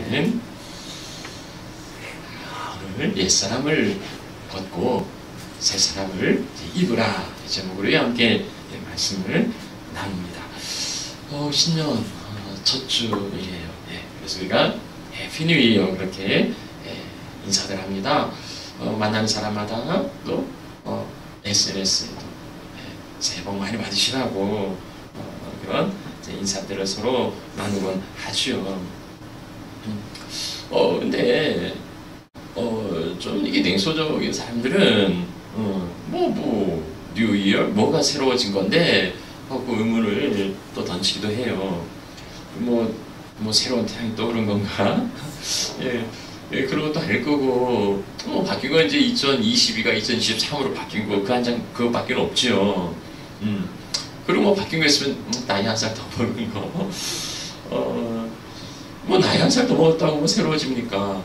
아멘. 오늘 옛사람을 벗고 새사람을 입으라 제목으로 함께 말씀을 나눕니다. 신년 첫 주일이에요. 그래서 우리가 해피 뉴 이어 그렇게 인사들 합니다. 만나는 사람마다 또 SNS에도 새해 복 많이 받으시라고 그런 인사들을 서로 나누곤 하죠. 근데 좀 이게 냉소적인 사람들은 뉴 이어 뭐가 새로워진 건데 하고 의문을 또 던지기도 해요. 뭐 새로운 태양이 떠오른 건가? 그런 것도 알 거고 바뀐 건 이제 2022가 2023으로 바뀐 거 그 한 장 그거밖에 없죠. 그리고 바뀐 거 있으면 나이 한 살 더 먹은 거. 나이 한 살 더 먹었다고 새로워집니까?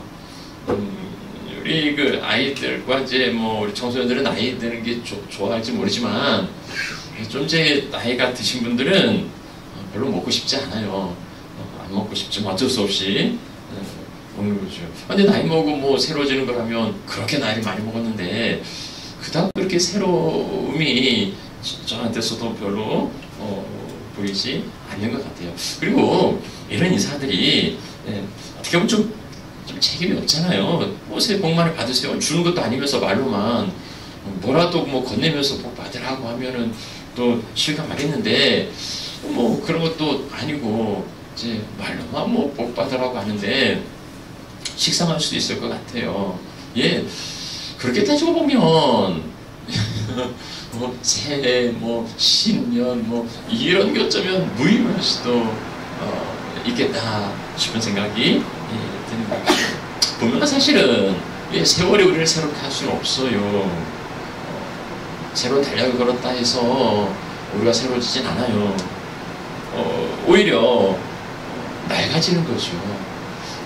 우리 그 아이들과 이제 우리 청소년들은 나이 드는 게 좋아할지 모르지만 좀 이제 나이가 드신 분들은 별로 먹고 싶지 않아요. 안 먹고 싶지만 어쩔 수 없이 먹는 거죠. 근데 나이 먹고 새로워지는 걸 하면 그렇게 나이를 많이 먹었는데 그다음 그렇게 새로움이 저한테서도 별로 보이지 않는 것 같아요. 그리고 이런 인사들이 어떻게 보면 좀 책임이 없잖아요. 새해 복 많이 받으세요. 주는 것도 아니면서 말로만 뭐라도 건네면서 복 받으라고 하면은 또 실감 하겠는데 그런 것도 아니고 이제 말로만 복 받으라고 하는데 식상할 수도 있을 것 같아요. 그렇게 따지고 보면 새해 신년 이런 게 어쩌면 무의미할 수도 있겠다 싶은 생각이 드는 거죠. 보면 사실은 세월이 우리를 새롭게 할 수는 없어요. 새로운 달력을 걸었다 해서 우리가 새로워지진 않아요. 오히려 낡아지는 거죠.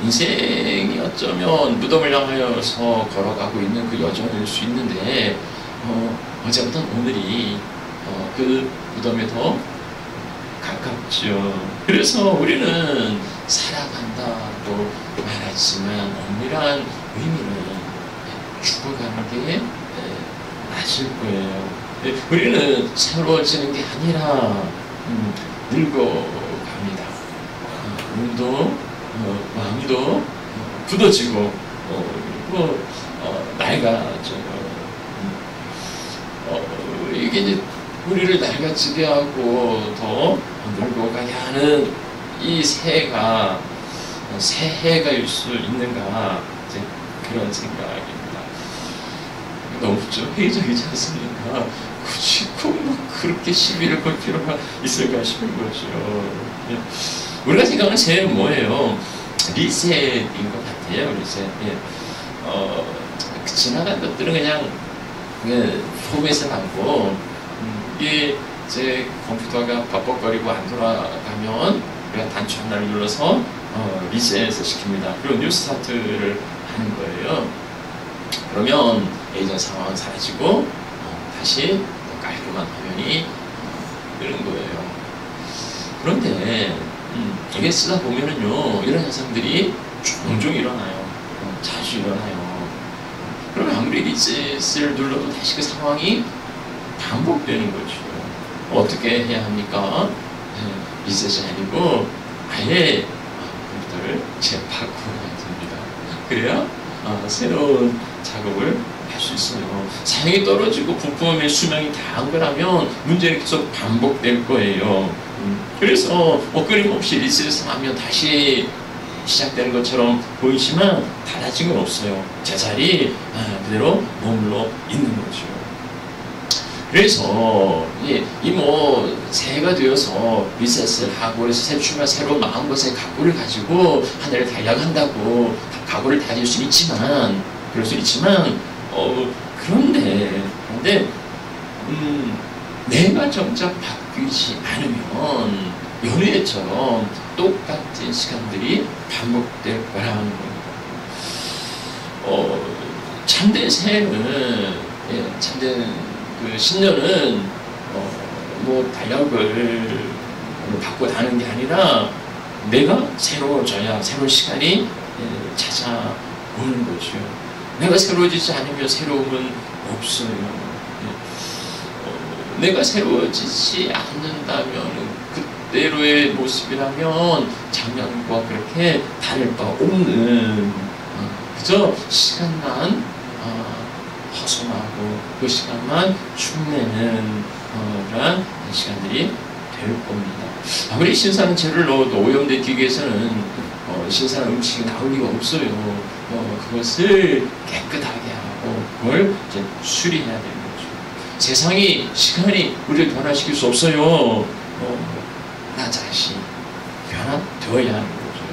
인생이 어쩌면 무덤을 향하여서 걸어가고 있는 그 여정일 수 있는데 어제부터 오늘이 그 무덤에 더 가깝죠. 그래서 우리는 살아간다고 말하지만 엄밀한 의미는 죽어가는 게 맞을 거예요. 우리는 새로워지는 게 아니라 늙어갑니다. 몸도 마음도 굳어지고 낡아져요. 이게 이제 우리를 낡아지게 하고 더 늙어가게 하는 이 새해가 새해가일 수 있는가 이제 그런 생각입니다. 너무 좀 회의적이지 않습니까? 굳이 그렇게 시비를 걸 필요가 있을까 싶은 거죠. 우리가 생각하는 새해는 뭐예요? 리셋인 것 같아요. 리셋. 지나간 것들은 그냥 포맷을 하고 이게 제 컴퓨터가 버벅거리고 안 돌아가면 우리가 단추 하나를 눌러서 리셋을 시킵니다. 그리고 뉴 스타트를 하는 거예요. 그러면 예전 상황은 사라지고 다시 깔끔한 화면이 뜨는 거예요. 그런데 이게 쓰다 보면은요 이런 현상들이 종종 일어나요. 자주 일어나요. 그러면 아무리 리셋을 눌러도 다시 그 상황이 반복되는 거죠. 어떻게 해야 합니까? 리셋이 아니고 아예 컴퓨터를 재바꾸어야 됩니다. 그래야 새로운 작업을 할 수 있어요. 사양이 떨어지고 부품의 수명이 다한 거라면 문제는 계속 반복될 거예요. 그래서 끊임없이 리셋을 하면 다시 시작되는 것처럼 보이지만 달라진 건 없어요. 제자리 그대로 머물러 있는 거죠. 그래서 새해가 되어서 리셋을 하고 그래서 새 출발 새로운 마음것의 각오를 가지고 한 해를 달려간다고 각오를 다질 수 있지만 그럴 수 있지만 그런데 내가 정작 바뀌지 않으면 연애처럼 똑같은 시간들이 반복될 거라는 겁니다. 참된 새해는 참된 그 신년은 달력을 바꿔 다는 게 아니라 내가 새로워져야 새로운 시간이 찾아오는 거죠. 내가 새로워지지 않으면 새로움은 없어요. 내가 새로워지지 않는다면 그대로의 모습이라면 작년과 그렇게 다를 바 없는 그저 시간만 허송하고 그 시간만 흉내는 그런 시간들이 될 겁니다. 아무리 신선한 재료를 넣어도 오염된 기계에서는 신선한 음식이 나올 리가 없어요. 그것을 깨끗하게 하고 그걸 이제 수리해야 되는 거죠. 세상이 시간이 우리를 변화시킬 수 없어요. 나 자신 변화되어야 하는 거죠.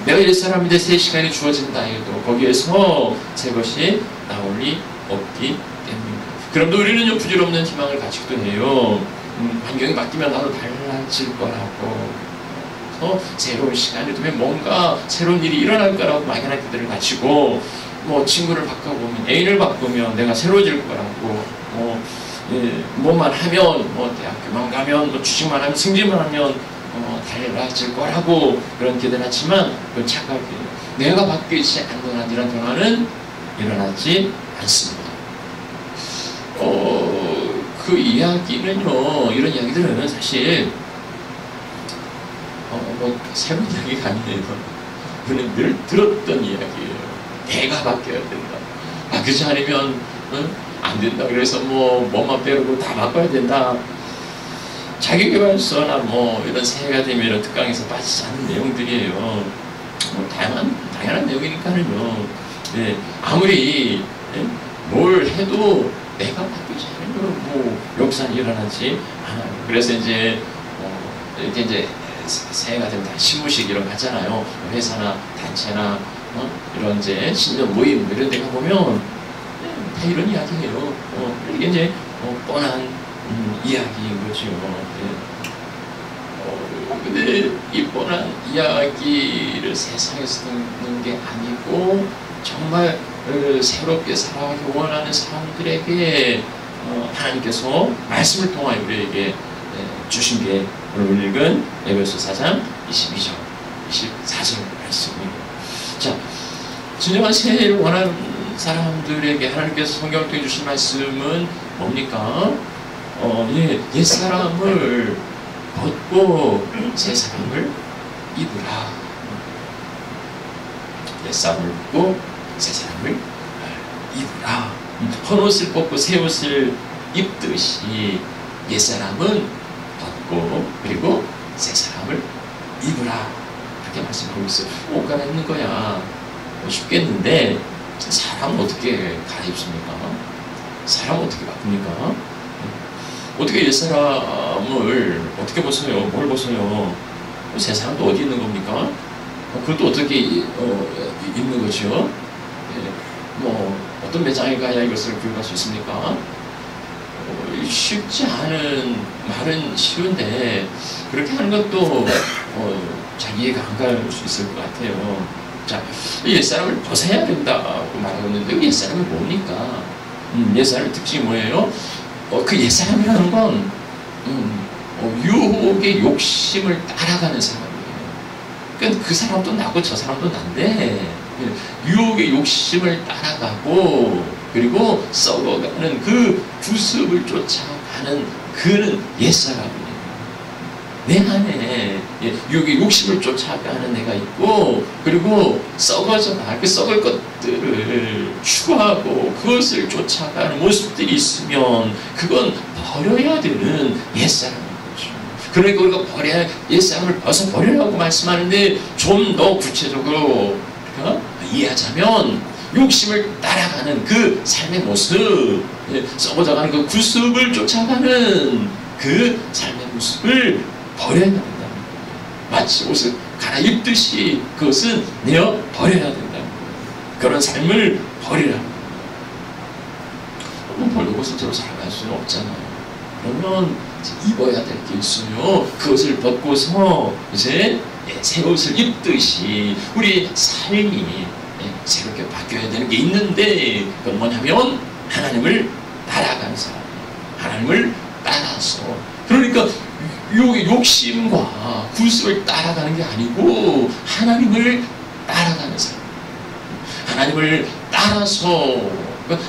내가 옛사람인데 새 시간이 주어진다 해도 거기에서 새 것이 나올 리 없기 때문입니다. 그럼도 우리는 부질없는 희망을 가지기도 해요. 환경이 바뀌면 나도 달라질 거라고 새로운 시간이 되면 뭔가 새로운 일이 일어날 거라고 막연한 기대를 가지고 친구를 바꿔보면 애인을 바꾸면 내가 새로워질 거라고 뭐만 하면 대학교만 가면 주식만 하면 승진만 하면 달라질 거라고 그런 기대를 하지만 그건 착각이에요. 내가 바뀌지 않는 한 이런 변화는 일어나지 않습니다. 그 이야기는요, 이런 이야기들은 사실 새로운 이야기가 아니에요. 우리는 늘 들었던 이야기예요. 내가 바뀌어야 된다. 바뀌지 않으면 안 된다. 그래서 뭐만 빼고 다 바꿔야 된다. 자기계발서나 이런 새해가 되면 이런 특강에서 빠지지 않는 내용들이에요. 당연한 내용이니까는요. 아무리 뭘 해도 내가 바뀌지 않으면 역사는 일어나지 않아요. 그래서 이제 새해가 되면 다 신무식 이런 거 하잖아요. 회사나 단체나 이런 이제 신년 모임 이런 데 가보면 다 이런 이야기예요. 이게 이제 뻔한 이야기인 거죠. 근데 이 뻔한 이야기를 세상에서 듣는 게 아니고 정말 새롭게 살아가기 원하는 사람들에게 하나님께서 말씀을 통하여 우리에게 주신 게 오늘 읽은 에베소 4장 22절, 24절 말씀입니다. 자, 진정한 새해를 원하는 사람들에게 하나님께서 성경을 통해 주신 말씀은 뭡니까? 옛사람을 벗고 새사람을 입으라. 옛사람을 벗고 새사람을 입으라. 헌옷을 벗고 새옷을 입듯이 옛사람은 벗고 그리고 새사람을 입으라. 그렇게 말씀하고 있어요. 옷 갈아입는 거야 쉽겠는데 사람은 어떻게 갈아입습니까? 사람은 어떻게 바꿉니까? 어떻게 옛사람을 어떻게 벗어요? 뭘 벗어요? 새 사람도 어디 있는 겁니까? 그것도 어떻게 입는 거죠? 어떤 매장에 가야 이것을 구입할 수 있습니까? 쉽지 않은 말은 쉬운데 그렇게 하는 것도 잘 이해가 안 갈 수 있을 것 같아요. 자, 옛사람을 벗어야 된다고 말하고 있는데 옛사람이 뭡니까? 옛사람의 특징이 뭐예요? 그 옛사람이라는 건 유혹의 욕심을 따라가는 사람이에요. 그러니까 그 사람도 나고 저 사람도 난데 유혹의 욕심을 따라가고 그리고 썩어가는 그 구습을 쫓아가는 그는 옛사람이에요. 내 안에 유혹의 욕심을 쫓아가는 애가 있고 그리고 썩어져 나갈 그 썩을 것들을 추구하고 그것을 쫓아가는 모습들이 있으면 그건 버려야 되는 옛사람인 거죠. 그러니까 우리가 옛사람을 벗어버리라고 말씀하는데 좀 더 구체적으로 이해하자면 욕심을 따라가는 그 삶의 모습, 썩어져가는 그 구습을 쫓아가는 그 삶의 모습을 버려야 된다는 거예요. 마치 옷을 갈아입듯이 그것은 내어 버려야 된다는 거예요. 그런 삶을 버리라는 거예요. 벌거벗은 살아갈 수는 없잖아요. 그러면 입어야 될 게 있어요. 그것을 벗고서 이제 새 옷을 입듯이 우리 삶이 새롭게 바뀌어야 되는 게 있는데 그건 뭐냐면 하나님을 따라가는 사람, 하나님을 따라서 그러니까 욕심과 구습을 따라가는 게 아니고 하나님을 따라가는 삶. 하나님을 따라서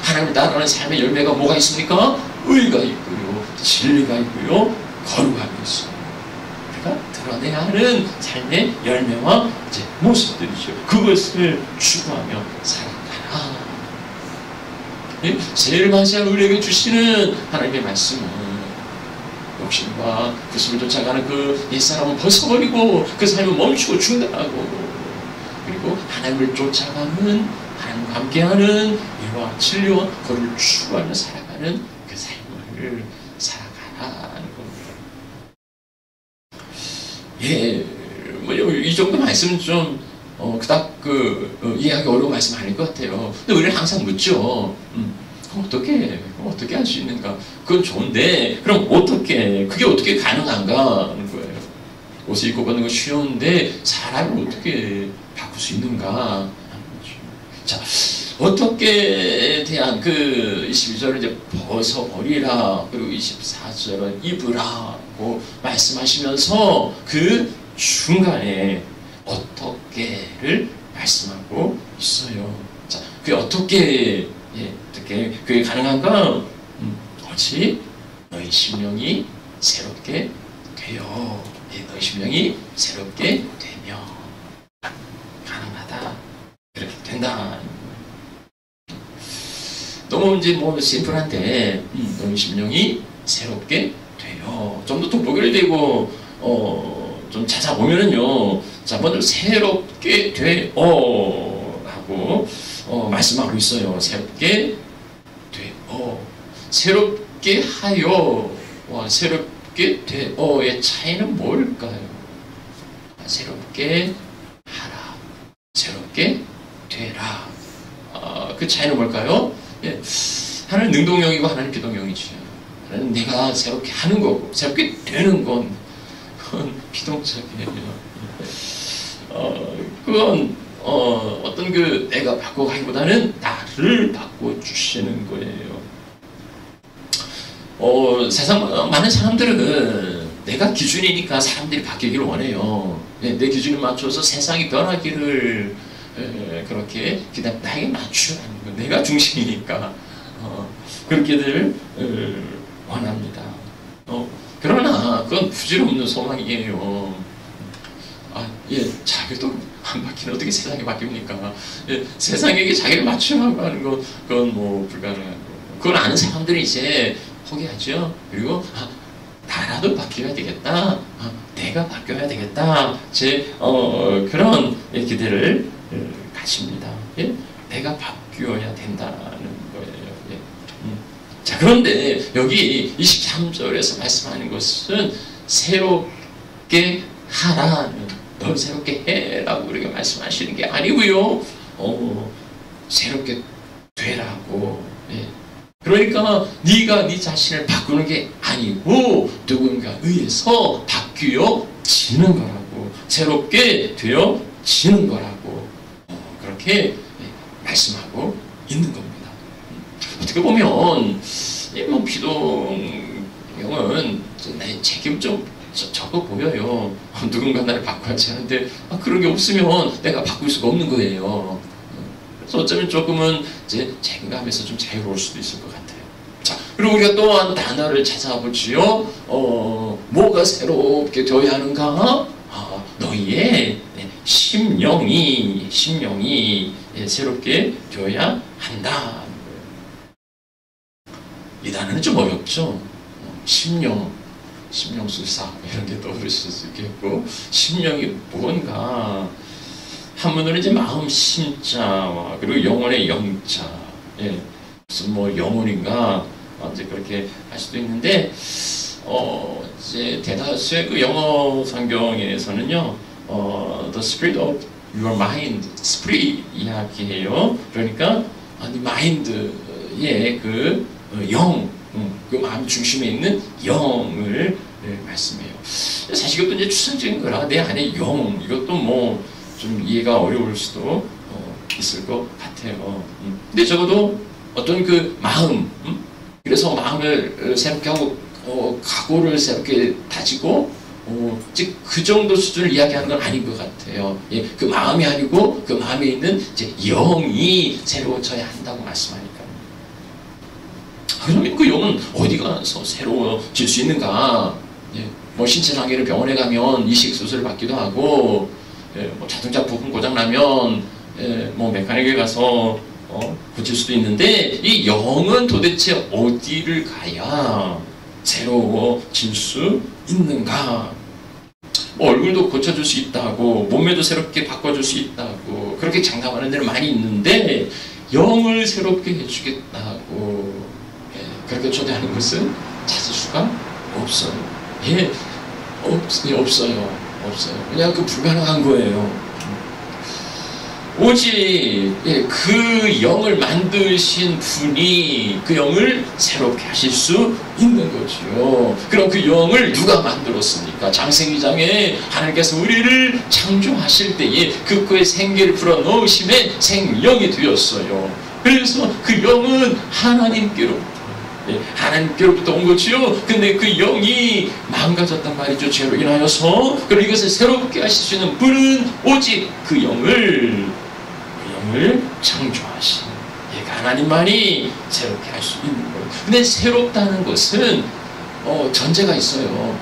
하나님을 따라가는 삶의 열매가 뭐가 있습니까? 의가 있고요, 진리가 있고요, 거룩함이 있어요. 우리가 드러내야 하는 삶의 열매와 이제 모습들이죠. 그것을 추구하며 살아가라. 제일 맞이한 우리에게 주시는 하나님의 말씀은 욕심과 구습을 쫓아가는 그 옛사람은 벗어버리고 그 삶을 멈추고 중단하고, 그리고 하나님을 쫓아가는, 하나님과 함께하는 일과 진리와 거룩을 추구하며 살아가는 그 삶을 살아가라는 겁니다. 예, 뭐 이 정도 말씀은 좀 그닥 이해하기 어려운 말씀 아닐 것 같아요. 근데 우리는 항상 묻죠. 어떻게 할 수 있는가? 그건 좋은데 그럼 그게 어떻게 가능한가 하는 거예요. 옷을 입고 걷는 건 쉬운데 사람을 어떻게 바꿀 수 있는가? 자, 어떻게 대한 그 22절은 이제 벗어버리라, 그리고 24절은 입으라고 말씀하시면서 그 중간에 어떻게를 말씀하고 있어요. 자, 그게 어떻게 그게 가능한가? 오직 너희 심령이 새롭게 되어, 너희 심령이 새롭게 되며 가능하다. 그렇게 된다. 너무 이제 뭐 심플한데 너희 심령이 새롭게 돼요. 좀 더 돋보기를 대고 좀 찾아보면은요. 자, 먼저 새롭게 되어 라고 말씀하고 있어요. 새롭게 되어, 새롭게 하여, 새롭게 되어의 차이는 뭘까요? 새롭게 하라, 새롭게 되라. 그 차이는 뭘까요? 예, 하나는 능동형이고 하나는 비동형이죠. 하나는 내가 새롭게 하는 거고, 새롭게 되는 건 그건 비동적이에요. 그건 어떤 내가 바꿔가기보다는 나를 바꿔주시는 거예요. 세상 많은 사람들은 내가 기준이니까 사람들이 바뀌기를 원해요. 내 기준에 맞춰서 세상이 변하기를 그렇게 나에게 맞추라는 거. 내가 중심이니까 그렇게들 원합니다. 그러나 그건 부질없는 소망이에요. 자기도 안 바뀌면 어떻게 세상이 바뀝니까? 세상에게 자기를 맞추라고 하는 건 그건 뭐 불가능한 거고, 그걸 아는 사람들이 이제 포기하죠. 그리고 나라도 바뀌어야 되겠다. 내가 바뀌어야 되겠다. 그런 기대를 가집니다. 내가 바뀌어야 된다는 거예요. 자, 그런데 여기 23절에서 말씀하는 것은 새롭게 하라는, 널 새롭게 해라고 우리가 말씀하시는 게 아니고요. 새롭게 되라고. 그러니까 네가 네 자신을 바꾸는 게 아니고 누군가 의해서 바뀌어지는 거라고, 새롭게 되어지는 거라고 그렇게 말씀하고 있는 겁니다. 어떻게 보면 뭐 비동형은 나의 책임 좀 적어 보여요. 누군가 나를 바꿔야지 하는데 그런 게 없으면 내가 바꿀 수가 없는 거예요. 그래서 어쩌면 조금은 이제 책임감에서 좀 자유로울 수도 있을 것 같아요. 자, 그리고 우리가 또한 단어를 찾아보지요. 뭐가 새롭게 되어야 하는가? 너희의 심령이 새롭게 되어야 한다. 이 단어는 좀 어렵죠. 심령술사 이런 게 떠오르실 수 있겠고, 심령이 뭔가 한문으로는 이제 마음 심자와 그리고 영혼의 영자, 무슨 뭐 영혼인가 이제 그렇게 할 수도 있는데, 이제 대다수의 그 영어 성경에서는요, the spirit of your mind, spirit 이야기해요. 그러니까 네 마인드의 그 그 마음 중심에 있는 영을 말씀해요. 사실 이것도 이제 추상적인 거라 내 안에 영, 이것도 뭐 좀 이해가 어려울 수도 있을 것 같아요. 근데 적어도 어떤 그 마음, 그래서 마음을 새롭게 하고 각오를 새롭게 다지고 즉 그 정도 수준을 이야기하는 건 아닌 것 같아요. 예, 그 마음이 아니고 그 마음에 있는 이제 영이 새로워져야 한다고 말씀하니까. 그러면 그 영은 어디 가서 새로워질 수 있는가? 예, 뭐 신체 장애를 병원에 가면 이식 수술을 받기도 하고, 예, 뭐 자동차 부품 고장 나면 뭐 메카닉에 가서 고칠 수도 있는데 이 영은 도대체 어디를 가야 새로워질 수 있는가? 뭐 얼굴도 고쳐줄 수 있다고, 몸매도 새롭게 바꿔줄 수 있다고 그렇게 장담하는 데는 많이 있는데 영을 새롭게 해주겠다고 그렇게 초대하는 것은 찾을 수가 없어요. 예, 없어요. 그냥 그 불가능한 거예요. 오직 그 영을 만드신 분이 그 영을 새롭게 하실 수 있는 거죠. 그럼 그 영을 누가 만들었습니까? 장생기장에 하나님께서 우리를 창조하실 때에 그 코에 생기를 불어넣으심에 생명이 되었어요. 그래서 그 영은 하나님께로부터 온 거지요. 근데 그 영이 망가졌단 말이죠. 죄로 인하여서. 그리고 이것을 새롭게 하실 수 있는 분은 오직 그 영을 창조하신 하나님만이 새롭게 할 수 있는 거예요. 근데 새롭다는 것은 전제가 있어요.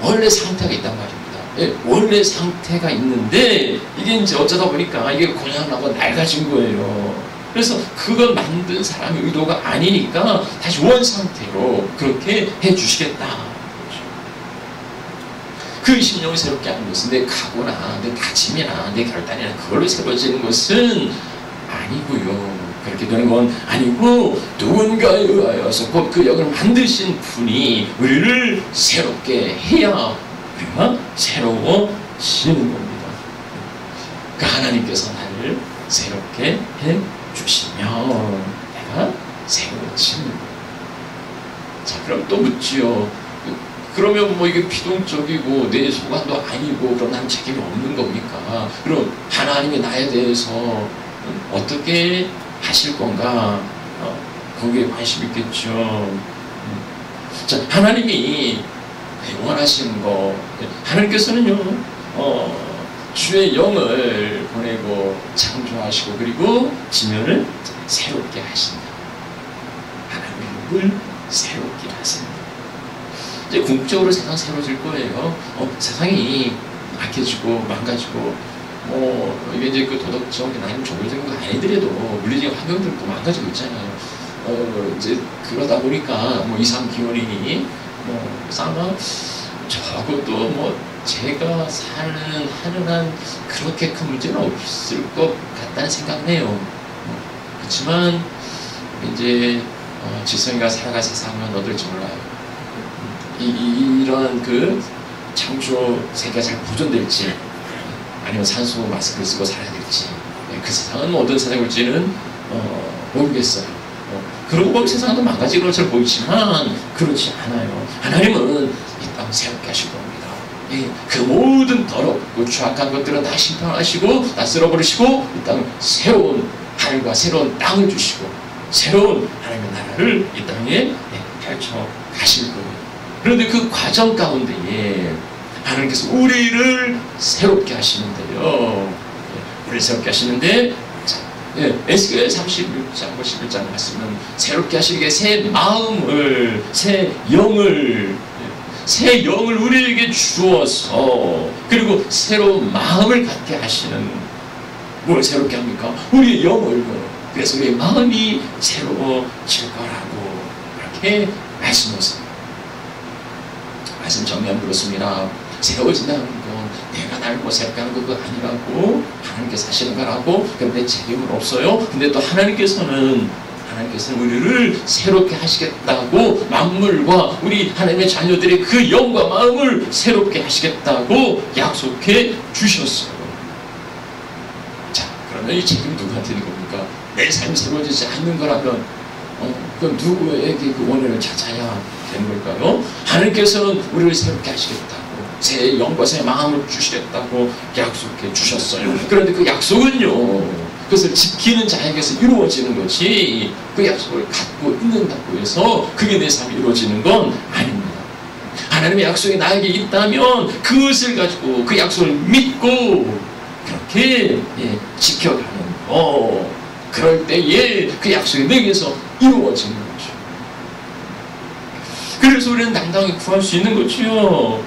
원래 상태가 있단 말입니다. 원래 상태가 있는데 이게 이제 어쩌다 보니까 이게 고장나고 낡아진 거예요. 그래서 그걸 만든 사람의 의도가 아니니까 다시 원 상태로 그렇게 해주시겠다. 그 심령을 새롭게 하는 것은 내 각오나 내 다짐이나 내 결단이나 그걸로 새로워지는 것은 아니고요. 그렇게 되는 건 아니고 누군가에 의하여서 곧 그 영을 만드신 분이 우리를 새롭게 해야 우리가 새로워지는 겁니다. 그 하나님께서 나를 새롭게 해주시면 내가 새로워지는 거예요. 자, 그럼 또 묻지요. 그러면 뭐 이게 피동적이고 내 소관도 아니고 그럼 난 책임이 없는 겁니까? 그럼 하나님이 나에 대해서 어떻게 하실 건가? 거기에 관심 있겠죠. 자, 하나님이 원하시는 거, 하나님께서는요, 주의 영을 보내고 창조하시고 그리고 지면을 새롭게 하신다. 하나님을 새롭게 하신다. 이제 궁극적으로 세상 새로워질 거예요. 세상이 악해지고 망가지고 이게 이제 그 도덕적인 아니면 종교적인 거 아니더라도 물리적인 환경들도 망가지고 있잖아요. 이제 그러다 보니까 이상 기온이니 아마 저것도 제가 하는 한 그렇게 큰 문제는 없을 것 같다는 생각은 해요. 그렇지만 이제 지성이가 살아갈 세상은 어떨지 몰라요. 이런 그 창조 세계가 잘 보존될지 아니면 산소 마스크를 쓰고 살아야 될지 그 세상은 어떤 세상이 올지는 모르겠어요. 그러고 보면 세상은 망가지는 것처럼 보이지만 그렇지 않아요. 하나님은 이 땅을 새롭게 하실 겁니다. 그 모든 더럽고 추악한 것들은 다 심판하시고 다 쓸어버리시고 이 땅을 새로운 하늘과 새로운 땅을 주시고 새로운 하나님의 나라를 이 땅에 펼쳐 가실 거예요. 그런데 그 과정 가운데에 하나님께서 우리를 새롭게 하시는데요. 우리를 새롭게 하시는데 에스겔 36장 11장 말씀은 새롭게 하시기에 새 마음을 새 영을 우리에게 주어서 그리고 새로운 마음을 갖게 하시는 뭘 새롭게 합니까? 우리의 영을. 그래서 우리의 마음이 새로워질 거라고 그렇게 말씀하셨습니다. 말씀 정리하면 그렇습니다. 새로워진다는 건 내가 나를 새롭게 하는 것도 아니라고 하나님께서 하시는 거라고. 그런데 책임은 없어요. 근데 또 하나님께서는 우리를 새롭게 하시겠다고 만물과 우리 하나님의 자녀들의 그 영과 마음을 새롭게 하시겠다고 약속해 주셨어요. 자, 그러면 이 책임 누구한테 있는 겁니까? 내 삶이 새로워지지 않는 거라면 그럼 누구에게 그 원인을 찾아야 되는 걸까요? 하나님께서는 우리를 새롭게 하시겠다고 새 영과 새 마음을 주시겠다고 약속해 주셨어요. 그런데 그 약속은요, 그것을 지키는 자에게서 이루어지는 것이 그 약속을 갖고 있는다고 해서 그게 내 삶이 이루어지는 건 아닙니다. 하나님의 약속이 나에게 있다면 그것을 가지고 그 약속을 믿고 그렇게 지켜가는 그럴 때에 그 약속이 내게서 이루어지는 거죠. 그래서 우리는 당당히 구할 수 있는 거죠.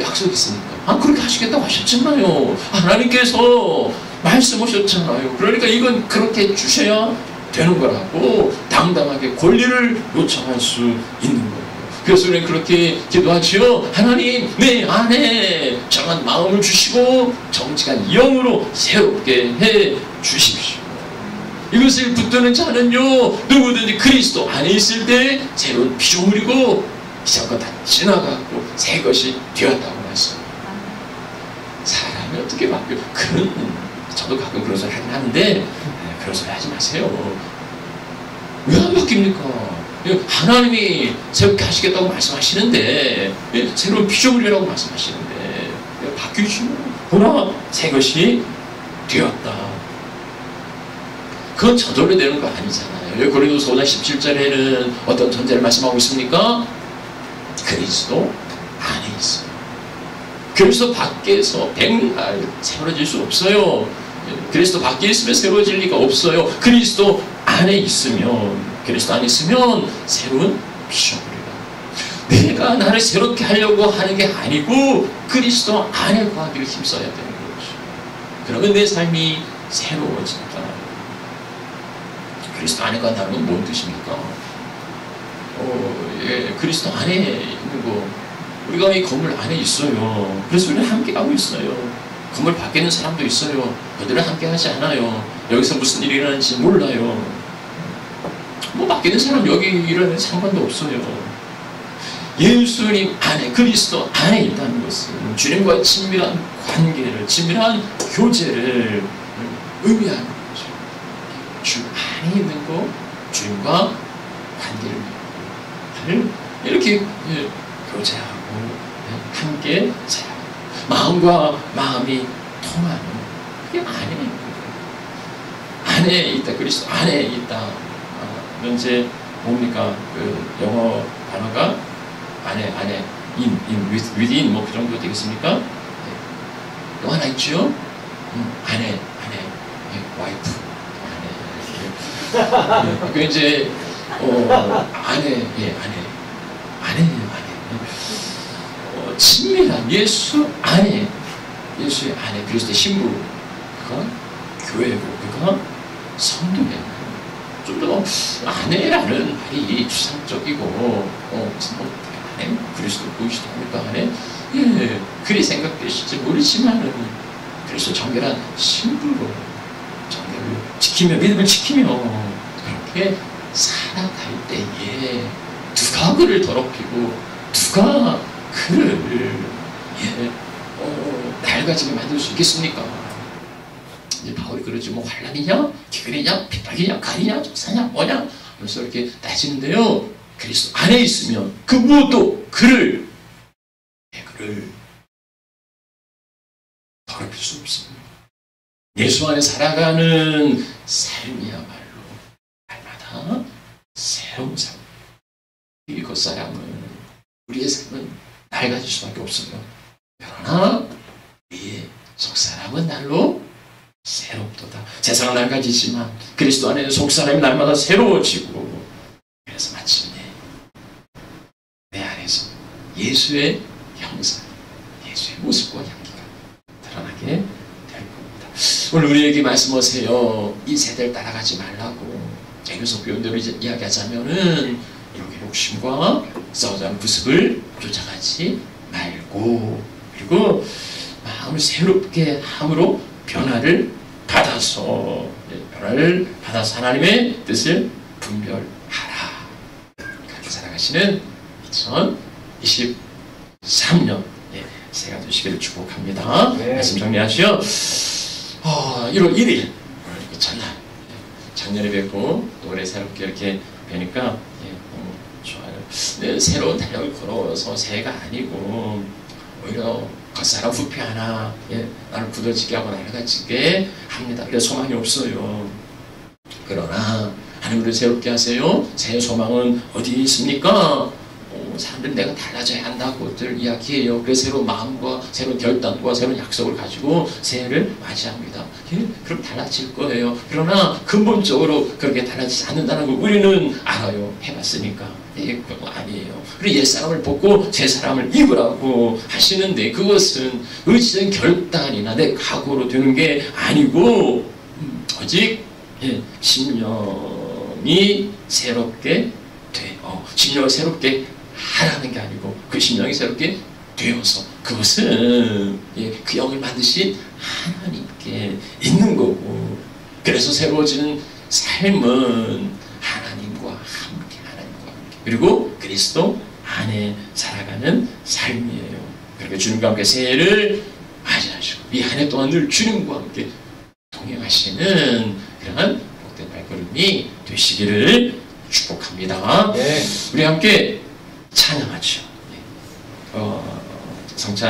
약속이 있으니까. 그렇게 하시겠다고 하셨잖아요. 하나님께서 말씀하셨잖아요. 그러니까 이건 그렇게 주셔야 되는 거라고 당당하게 권리를 요청할 수 있는 거예요. 그래서 우리는 그렇게 기도하지요. 하나님, 내 안에 정한 마음을 주시고 정직한 영으로 새롭게 해 주십시오. 이것을 붙드는 자는요, 누구든지 그리스도 안에 있을 때 새로운 피조물이고 이전과 다 지나가고 새 것이 되었다고 말씀합니다. 사람이 어떻게 바뀌어? 저도 가끔 그런 소리 하긴 하는데 그런 소리 하지 마세요. 왜 안 바뀝니까? 하나님이 새롭게 하시겠다고 말씀하시는데 새로운 피조물이라고 말씀하시는데 바뀌시오. 보라, 새 것이 되었다. 그건 저절로 되는 거 아니잖아요. 고린도서 5장 17절에는 어떤 존재를 말씀하고 있습니까? 그리스도 안에 있어요. 그리스도 밖에서 백날 새로워질 수 없어요. 그리스도 밖에 있으면 새로워질 리가 없어요. 그리스도 안에 있으면 새로운 피조물이다. 내가 나를 새롭게 하려고 하는 게 아니고 그리스도 안에 거하기를 힘써야 되는 거죠. 그러면 내 삶이 새로워진다. 그리스도 안에 거한다는 건 뭔 뜻입니까? 그리스도 안에 있는 거, 우리가 이 건물 안에 있어요. 그래서 우리는 함께 가고 있어요. 건물 밖에 있는 사람도 있어요. 그들은 함께 하지 않아요. 여기서 무슨 일이 일어나는지 몰라요. 밖에 있는 사람 여기 일어나는 상관도 없어요. 예수님 안에, 그리스도 안에 있다는 것은 주님과의 친밀한 관계를, 친밀한 교제를 의미하는 거죠. 주 안에 있는 거, 주님과 관계를 맺고 이렇게 교제하고 함께 살아가고 마음과 마음이 통하는 그게 안에 있다. 그리스도 안에 있다. 현재 뭡니까? 그 영어 단어가 안에 within 뭐 그 정도 되겠습니까? 또 하나 있죠? 안에 와이프 안에 그 이제 안에 친밀한 예수 안에, 예수의 안에 그리스도의 신부, 그가 교회고 그가 성도예요. 좀 더 아내라는 말이 추상적이고 안에 그리스도 보이시도 합니까? 안에 그리 생각되실지 모르지만은 그리스도 정결한 신부로 정결을 지키며 믿음을 지키며 그렇게 살아갈 때에 누가 그를 더럽히고 누가 그를 낡아지게 만들 수 있겠습니까? 바울이 그러지 뭐 환난이냐, 기근이냐, 핍박이냐, 가리냐, 적사냐, 뭐냐 그래서 이렇게 따지는데요. 그리스도 안에 있으면 그 무엇도 그를 더럽힐 수 없습니다. 예수 안에 살아가는 삶이야말로 날마다 새로운 삶. 이 겉사람은 우리의 삶은 낡아질 수밖에 없어요. 그러나 우리의 속사람은 날로 새롭도다. 세상은 낡아지지만 그리스도 안에 속사람이 날마다 새로워지고 그래서 마침내 내 안에서 예수의 형상, 예수의 모습과 향기가 드러나게 될 겁니다. 오늘 우리에게 말씀하세요. 이 세대를 따라가지 말라고. 여기서 표현대로 이야기하자면은 이렇게 욕심과 싸우자는 구습을 쫓아가지 말고 그리고 마음을 새롭게 함으로 변화를 받아서 하나님의 뜻을 분별하라. 그렇게 살아가시는 2023년 새가 되시기를 축복합니다. 네. 말씀 정리하시죠. 1월 1일 전날 작년에 뵙고 또 올해 새롭게 이렇게 뵈니까 너무 좋아요. 네, 새로운 달력을 걸어서 새해가 아니고 오히려 겉사람 후패 하나 나를 굳어지게 하고 낡아지게 합니다. 그래서 소망이 없어요. 그러나 하나님을 새롭게 하세요. 새해 소망은 어디에 있습니까? 사람들은 내가 달라져야 한다고들 이야기해요. 그래서 새로운 마음과 새로운 결단과 새로운 약속을 가지고 새해를 맞이합니다. 그럼 달라질 거예요. 그러나 근본적으로 그렇게 달라지지 않는다는 걸 우리는 알아요. 해봤으니까. 그건 아니에요. 그리고 옛사람을 벗고 새사람을 입으라고 하시는데 그것은 의지적인 결단이나 내 각오로 되는 게 아니고 오직 심령이 새롭게 심령을 새롭게 하라는 게 아니고 그 심령이 새롭게 되어서 그것은 그 영을 만드신 하나님께 있는 거고 그래서 새로워지는 삶은 하나님과 함께 그리고 그리스도 안에 살아가는 삶이에요. 그러니까 주님과 함께 새해를 맞이하시고 이 한 해 동안 늘 주님과 함께 동행하시는 그러한 복된 발걸음이 되시기를 축복합니다. 네. 우리 함께 찬양하죠. 성찬